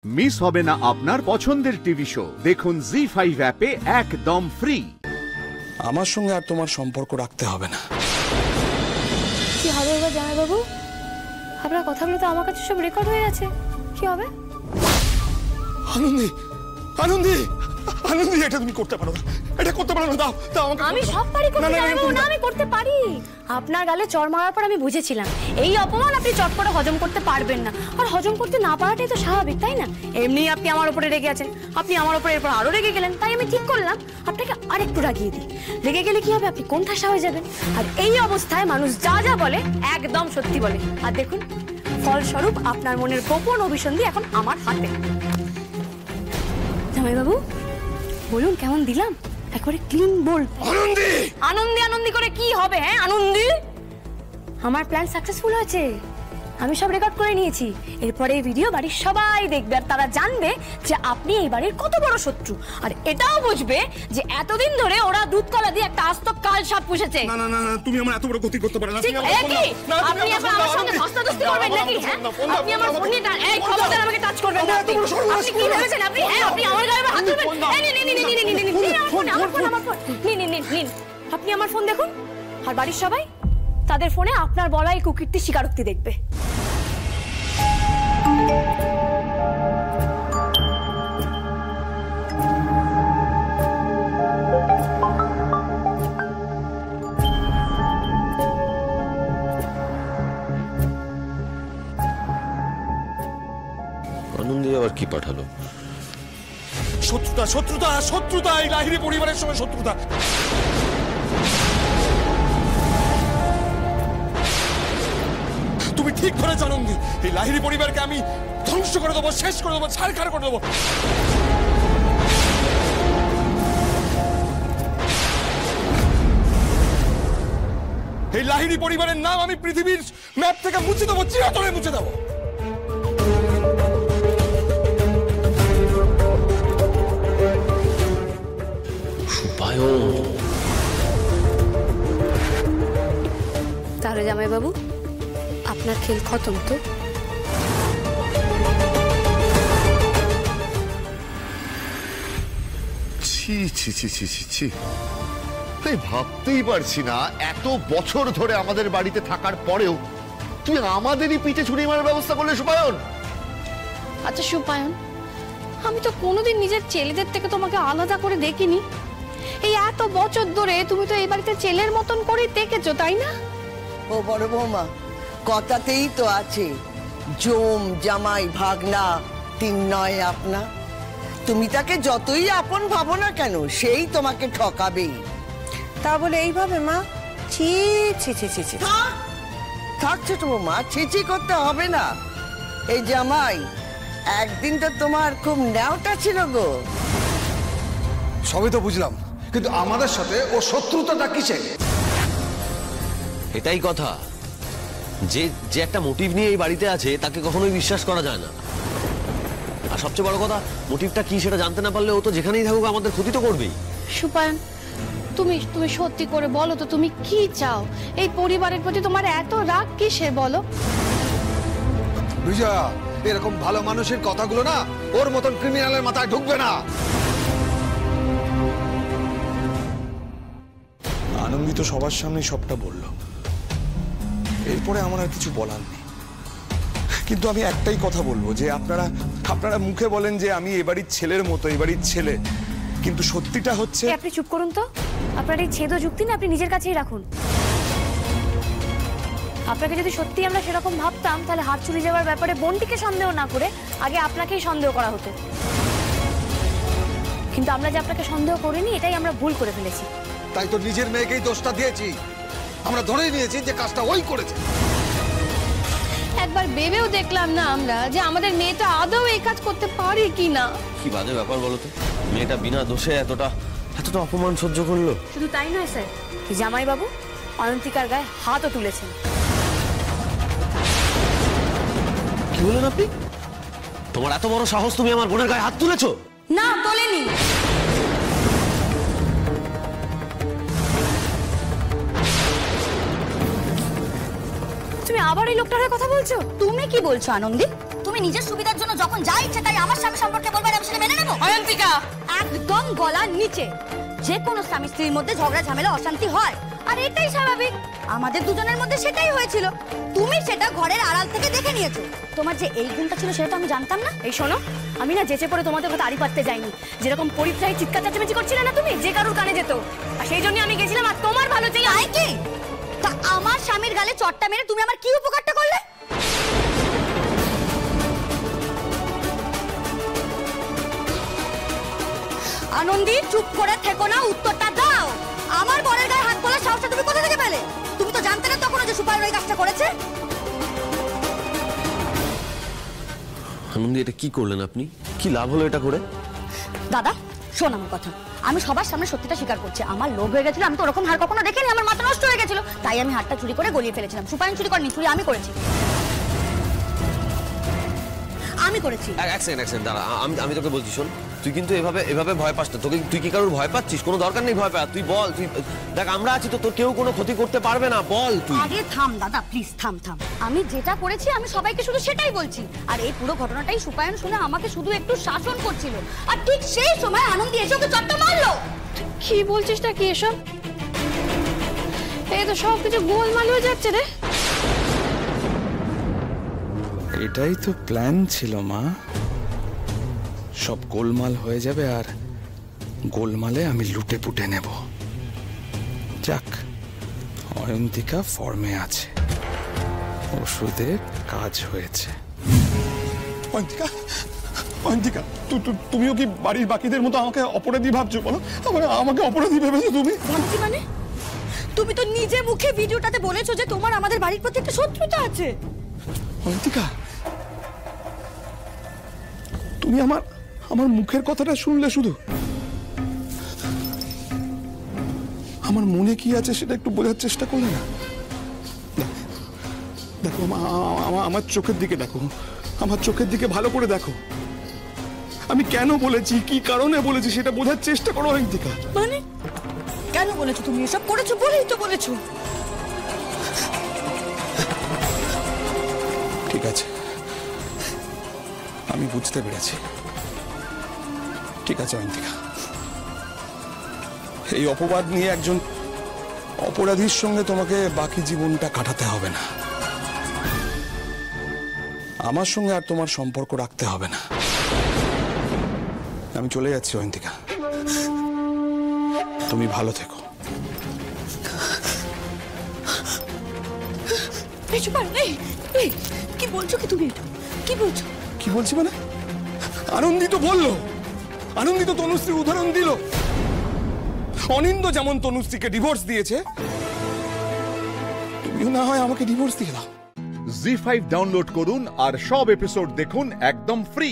Miss হবে না আপনার পছন্দের টিভি শো। দেখুন জি5 অ্যাপে একদম ফ্রি। আমার সঙ্গে আর তোমার সম্পর্ক রাখতে হবে না। কি হবে এবার জামাইবাবু? আপনার কথাগুলো তো আমার কাছে সব রেকর্ড হয়ে আছে, কি হবে? আনন্দি, আনন্দি, আনন্দি, এটা তুমি করতে পারো না, এটা করতে পারো না। দাও দাও আমাকে। আমি সব পারি করতে, জামাইবাবু না আমি করতে পারি। আপনার গালে চড় মারার পর আমি বুঝেছিলাম এই অপমান আপনি চট করে হজম করতে পারবেন না, আর হজম করতে না পারাটাই তো স্বাভাবিক, তাই না? এমনি আপনি আমার উপরে রেগে আছেন, আপনি আমার উপরে এরপর আরো রেগে গেলেন, তাই আমি ঠিক করলাম আপনাকে আরেকটু রাগিয়ে দিই। রেগে গেলে কি হবে, আপনি কোণঠাসা হয়ে যাবেন, আর এই অবস্থায় মানুষ যা যা বলে একদম সত্যি বলে। আর দেখুন ফলস্বরূপ আপনার মনের গোপন অভিসন্ধি এখন আমার হাতে। জামাইবাবু বলুন কেমন দিলাম? একবারে ক্লিন বোল্ড। আনন্দি, আনন্দি আনন্দি করে কি হবে? হ্যাঁ আনন্দি, আমার প্ল্যান সাকসেসফুল হয়েছে, আমি সব রেকর্ড করে নিয়েছি। এরপরে এই ভিডিও বাড়ির সবাই দেখবে, আর তারা জানবে যে আপনি এই বাড়ির কত বড় শত্রু, আর এটাও বুঝবে যে এতদিন ধরে ওরা দুধ কলা দিয়ে একটা আস্ত কাল সাপ পুষেছে। না না না, তুমি আমার এত বড় ক্ষতি করতে পারো না। আপনি এখন আমার সঙ্গে ধস্তাধস্তি করবেন নাকি? হ্যাঁ আপনি আমার ফোন নিয়ে এই খবরদার আমাকে টাচ করবেন না। আপনি কি ভেবেছেন? আপনি আমার গায়ে হাত তুলবেন? আপনি আমার ফোন দেখুন, আর বাড়ির সবাই তাদের ফোনে আপনার বলা এই কুকীর্তির স্বীকারোক্তি দেখবে। আনন্দি আবার কি পাঠালো? শত্রুতা, শত্রুতা, শত্রুতা, এই লাহিড়ী পরিবারের সঙ্গে শত্রুতা। তুমি ঠিক ধরেছ আনন্দি, এই লাহিড়ী পরিবারকে আমি ধ্বংস করে দেবো, শেষ করে দেবো, ছারখার করে দেবো। এই লাহিড়ী পরিবারের নাম আমি পৃথিবীর ম্যাপ থেকে মুছে দেবো, চিরতরে মুছে দেবো। তাহলে জামাইবাবু আপনার খেল খতম তো? ছি ছি ছি ছি ছি ছি, আমি ভাবতেই পারছি না এত বছর ধরে আমাদের বাড়িতে থাকার পরেও তুই আমাদেরই পিঠে ছুরি মারার ব্যবস্থা করলে সুপায়ন। আচ্ছা সুপায়ন, আমি তো কোনোদিন নিজের ছেলেদের থেকে তোমাকে আলাদা করে দেখিনি। এই এত বছর ধরে তুমি তো এই বাড়িতে ছেলের মতন করে দেখেছো, তাই না? ও বড় বৌমা, কথাতেই তো আছে জম জামাই ভাগনা তিন নয় আপনা। তুমি তাকে যতই আপন ভাবো না কেন, সেই তোমাকে ঠকাবেই। তা বলে এইভাবে মা? ছি ছি ছি ছি ছি। থাক ছোট বৌমা, ছিছি করতে হবে না। এই জামাই একদিন তো তোমার খুব ন্যাওটা ছিল গো। সবই তো বুঝলাম, কিন্তু আমাদের সাথে ও শত্রুতাটা কিসের? এটাই কথা, যে যে একটা মোটিভ নিয়ে এই বাড়িতে আছে তাকে কখনোই বিশ্বাস করা যায় না। আর সবচেয়ে বড় কথা, মোটিভটা কি সেটা জানতে না পারলে ও তো যেখানেই থাকুক আমাদের ক্ষতি তো করবেই। সুপায়ন, তুমি সত্যি করে বলো তো তুমি কি চাও? এই পরিবারের প্রতি তোমার এত রাগ কিসের বলো? বিজয়া, এরকম ভালো মানুষের কথাগুলো না ওর মতন ক্রিমিনালের মাথায় ঢুকবে না। আনন্দি তো সবার সামনে সবটা বলল, এরপরে আমার আর কিছু বলার নেই। কিন্তু আমি একটাই কথা বলবো, যে আপনারা মুখে বলেন যে আমি এ বাড়ির ছেলের মতো, এ বাড়ির ছেলে, কিন্তু সত্যিটা হচ্ছে। আপনি চুপ করুন তো, আপনার এই ছেদ যুক্তি না আপনি নিজের কাছেই রাখুন। আপনাকে যদি সত্যি আমরা সেরকম ভাবতাম, তাহলে হাত চুরি যাওয়ার ব্যাপারে বোনটিকে সন্দেহ না করে আগে আপনাকেই সন্দেহ করা হতো। কিন্তু আমরা যে আপনাকে সন্দেহ করিনি, এটাই আমরা ভুল করে ফেলেছি। তাই তো নিজের মেয়েকেই দোষটা দিয়েছি, আমরা ধরেই নিয়েছি যে কাজটা ওই করেছে। একবার ভেবেও দেখলাম না আমরা যে আমাদের মেয়েটা আদৌ এই কাজ করতে পারে কিনা। কি বাজে ব্যাপার বলো তো, মেয়েটা বিনা দোষে এতটা অপমান সহ্য করলো। শুধু তাই নয় স্যার, জামাইবাবু অনন্তিকার গায়ে হাতও তুলেছেন। কি বলেন আপনি? তোমার এত বড় সাহস, তুমি আমার বোনের গায়ে হাত তুলেছো? না, তোলেনি। তুমি আবার এই লোকটার কথা বলছো? তুমি কি বলছো আনন্দি? তুমি তুমি নিজের সুবিধার জন্য যখন যা ইচ্ছে তাই আমার স্বামী সম্পর্কে বলবে আমি সেটা মেনে নেবো? অয়ন্তিকা, একদম গলার নিচে। যে কোনো স্বামী স্ত্রীর মধ্যে ঝগড়া ঝামেলা অশান্তি হয়, আর এটাই স্বাভাবিক। আমাদের দুজনের মধ্যে সেটাই হয়েছিল। তুমি সেটা ঘরের আড়াল থেকে দেখে নিয়েছো। তোমার যে এই গুণটা ছিল সেটা তো আমি জানতাম না। এই শোনো, আমি না যেচে পড়ে তোমাদের কথা আড়ি পাততে যাইনি। যেরকম পরিত্রাহী চিৎকার চেঁচামেচি করছিলে না তুমি, যে কারোর কানে যেত, আর সেই জন্য আমি গেছিলাম। আর তোমার ভালো চাই তাই কি? তা আমার স্বামীর গালে চটটা মেরে তুমি আমার কি উপকারটা করলে? আনন্দী, চুপ করে থেকো না, উত্তরটা দাও। আমার বরের গায়ে হাত তোলার সাহসটা তুমি কোথা থেকে পেলে? তুমি তো জানতে না তখন যে সুপার ওই কাজটা করেছে। আনন্দি, এটা কি করলেন আপনি? কি লাভ হলো এটা করে? দাদা শোন আমার কথা, আমি সবার সামনে সত্যিটা স্বীকার করছি। আমার লোভ হয়ে গেছিল, আমি তো ওরকম হার কখনো দেখিনি, আমার মাথা নষ্ট হয়ে গেছিল, তাই আমি হারটা চুরি করে গলিয়ে ফেলেছিলাম। সুপায়ন চুরি করেনি, চুরি আমি করেছি। আমি করেছি। এক সেকেন্ড দাঁড়া, আমি তোকে বলছি, শোন, তুই কিন্তু এভাবে ভয় পাস না। তুই কি কারোর ভয় পাচ্ছিস? কোনো দরকার নেই ভয় পাওয়ার। তুই বল, তুই দেখ আমরা আছি তো, তোর কেউ কোনো ক্ষতি করতে পারবে না। বল তুই। আগে থাম দাদা, প্লিজ থাম। আমি যেটা করেছি আমি সবাইকে শুধু সেটাই বলছি। আর এই পুরো ঘটনাটাই সুপায়ন শুনে আমাকে শুধু একটু শাসন করছিল, আর ঠিক সেই সময় আনন্দী এসে ওকে চট্টা মারলো। কি বলছিসটা কি এসব? এই তো সব কিছু গোলমাল হয়ে যাচ্ছে রে। এটাই তো প্ল্যান ছিল মা, সব গোলমাল হয়ে যাবে আর গোলমালে আমি লুটে পুটে নেব। যাক, অয়ন্তিকা ফর্মে আছে, ওষুধে কাজ হয়েছে। অয়ন্তিকা, তুমিও কি বাড়ির বাকিদের মতো আমাকে অপরাধী ভাবছো? বলো, আমাকে অপরাধী ভেবেছো তুমি? মানে তুমি তো নিজে মুখে ভিডিওটাতে বলেছো যে তোমার আমাদের বাড়ির প্রতি একটা শত্রুতা আছে। অয়ন্তিকা, তুমি আমার মুখের কথাটা শুনলে শুধু? আমার মনে কি আছে সেটা একটু বোঝার চেষ্টা করলে না? দেখো, আমার চোখের দিকে দেখো, আমার চোখের দিকে ভালো করে দেখো। আমি কেন বলেছি, কি কারণে বলেছি সেটা বোঝার চেষ্টা করো অয়ন্তিকা। মানে কেন বলেছো? তুমি এসব করেছো বলেই তো বলেছো। ঠিক আছে, আমি বুঝতে পেরেছি। ঠিক আছে অয়ন্তিকা, এই অপবাদ নিয়ে একজন অপরাধীর সঙ্গে তোমাকে বাকি জীবনটা কাটাতে হবে না। আমার সঙ্গে আর তোমার সম্পর্ক রাখতে হবে না। আমি চলে যাচ্ছি অয়ন্তিকা, তুমি ভালো থেকো। কি বলছো কি তুমি? কি বলছো? কি বলছি মানে? আনন্দী তো বললো, আনন্দী তো তনুশ্রীর উদাহরণ দিল। অনিন্দ যেমন তনুশ্রীকে ডিভোর্স দিয়েছে, তুমিও না হয় আমাকে ডিভোর্স দিয়ে দাও। জি5 ডাউনলোড করুন আর সব এপিসোড দেখুন একদম ফ্রি।